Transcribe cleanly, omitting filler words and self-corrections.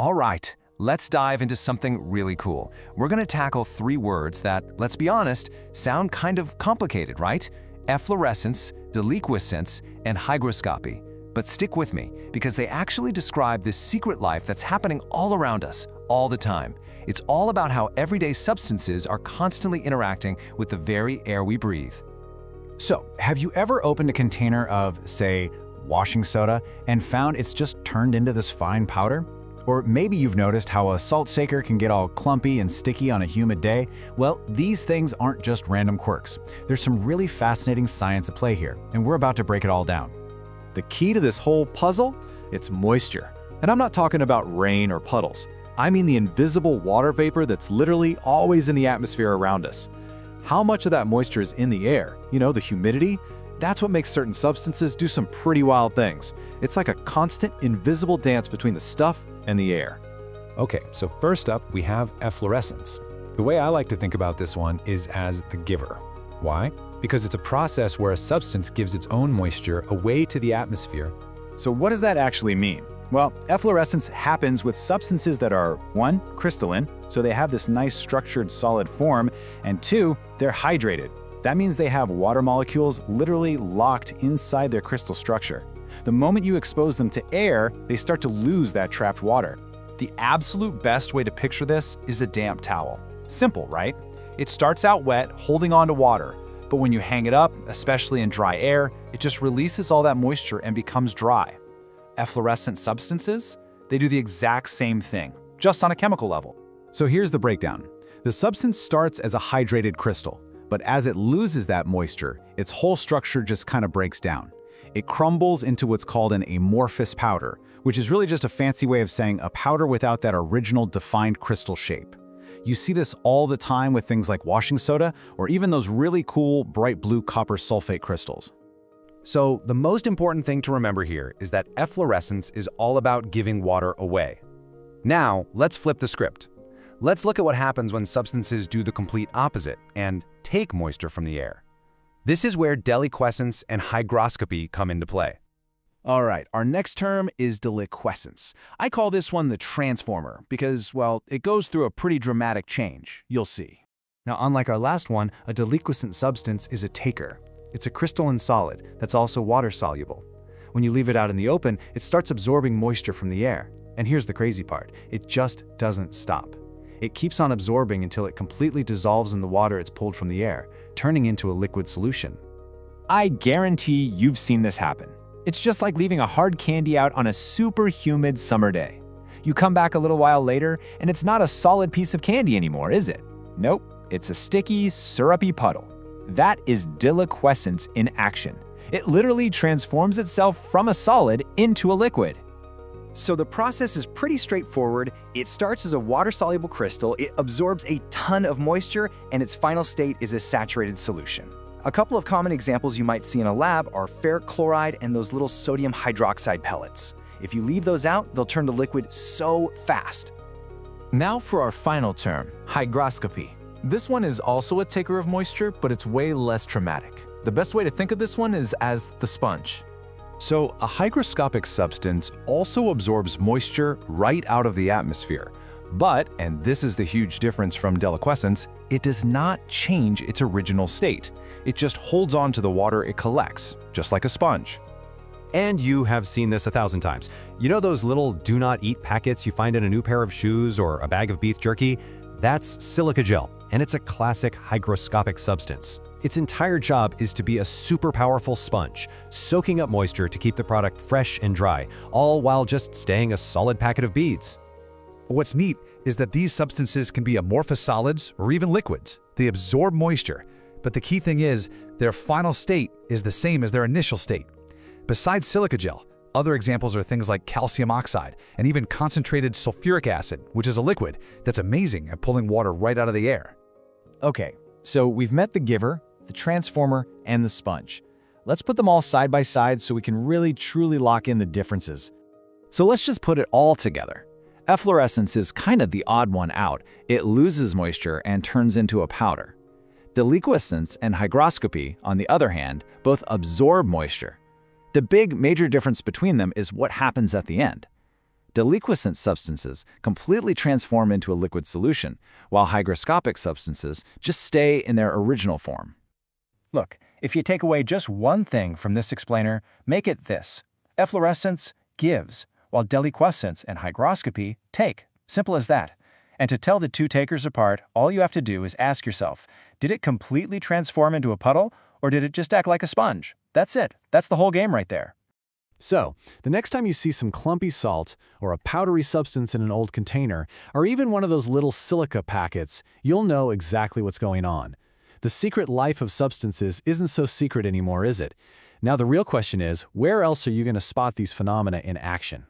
All right, let's dive into something really cool. We're going to tackle three words that, let's be honest, sound kind of complicated, right? Efflorescence, deliquescence, and hygroscopy. But stick with me, because they actually describe this secret life that's happening all around us, all the time. It's all about how everyday substances are constantly interacting with the very air we breathe. So, have you ever opened a container of, say, washing soda and found it's just turned into this fine powder? Or maybe you've noticed how a salt shaker can get all clumpy and sticky on a humid day? Well, these things aren't just random quirks. There's some really fascinating science at play here, and we're about to break it all down. The key to this whole puzzle? It's moisture. And I'm not talking about rain or puddles. I mean the invisible water vapor that's literally always in the atmosphere around us. How much of that moisture is in the air? You know, the humidity? That's what makes certain substances do some pretty wild things. It's like a constant, invisible dance between the stuff and the air. Okay, so first up, we have efflorescence. The way I like to think about this one is as the giver. Why? Because it's a process where a substance gives its own moisture away to the atmosphere. So what does that actually mean? Well, efflorescence happens with substances that are 1. Crystalline, so they have this nice structured solid form, and 2. They're hydrated. That means they have water molecules literally locked inside their crystal structure. The moment you expose them to air, they start to lose that trapped water. The absolute best way to picture this is a damp towel. Simple, right? It starts out wet, holding on to water, but when you hang it up, especially in dry air, it just releases all that moisture and becomes dry. Efflorescent substances, they do the exact same thing, just on a chemical level. So here's the breakdown. The substance starts as a hydrated crystal, but as it loses that moisture, its whole structure just kind of breaks down. It crumbles into what's called an amorphous powder, which is really just a fancy way of saying a powder without that original defined crystal shape. You see this all the time with things like washing soda or even those really cool bright blue copper sulfate crystals. So the most important thing to remember here is that efflorescence is all about giving water away. Now, let's flip the script. Let's look at what happens when substances do the complete opposite and take moisture from the air. This is where deliquescence and hygroscopy come into play. All right, our next term is deliquescence. I call this one the transformer because, well, it goes through a pretty dramatic change. You'll see. Now, unlike our last one, a deliquescent substance is a taker. It's a crystalline solid that's also water-soluble. When you leave it out in the open, it starts absorbing moisture from the air. And here's the crazy part. It just doesn't stop. It keeps on absorbing until it completely dissolves in the water it's pulled from the air, turning into a liquid solution. I guarantee you've seen this happen. It's just like leaving a hard candy out on a super humid summer day. You come back a little while later, and it's not a solid piece of candy anymore, is it? Nope, it's a sticky, syrupy puddle. That is deliquescence in action. It literally transforms itself from a solid into a liquid. So the process is pretty straightforward. It starts as a water-soluble crystal, it absorbs a ton of moisture, and its final state is a saturated solution. A couple of common examples you might see in a lab are ferric chloride and those little sodium hydroxide pellets. If you leave those out, they'll turn to liquid so fast. Now for our final term, hygroscopy. This one is also a taker of moisture, but it's way less traumatic. The best way to think of this one is as the sponge. So a hygroscopic substance also absorbs moisture right out of the atmosphere. But, and this is the huge difference from deliquescence, it does not change its original state. It just holds on to the water it collects, just like a sponge. And you have seen this 1,000 times. You know those little do not eat packets you find in a new pair of shoes or a bag of beef jerky? That's silica gel, and it's a classic hygroscopic substance. Its entire job is to be a super powerful sponge, soaking up moisture to keep the product fresh and dry, all while just staying a solid packet of beads. What's neat is that these substances can be amorphous solids or even liquids. They absorb moisture, but the key thing is their final state is the same as their initial state. Besides silica gel, other examples are things like calcium oxide and even concentrated sulfuric acid, which is a liquid that's amazing at pulling water right out of the air. Okay, so we've met the giver, the transformer, and the sponge. Let's put them all side by side so we can really truly lock in the differences. So let's just put it all together. Efflorescence is kind of the odd one out. It loses moisture and turns into a powder. Deliquescence and hygroscopy, on the other hand, both absorb moisture. The big major difference between them is what happens at the end. Deliquescent substances completely transform into a liquid solution, while hygroscopic substances just stay in their original form. Look, if you take away just one thing from this explainer, make it this. Efflorescence gives, while deliquescence and hygroscopy take. Simple as that. And to tell the two takers apart, all you have to do is ask yourself, did it completely transform into a puddle, or did it just act like a sponge? That's it. That's the whole game right there. So, the next time you see some clumpy salt, or a powdery substance in an old container, or even one of those little silica packets, you'll know exactly what's going on. The secret life of substances isn't so secret anymore, is it? Now the real question is, where else are you going to spot these phenomena in action?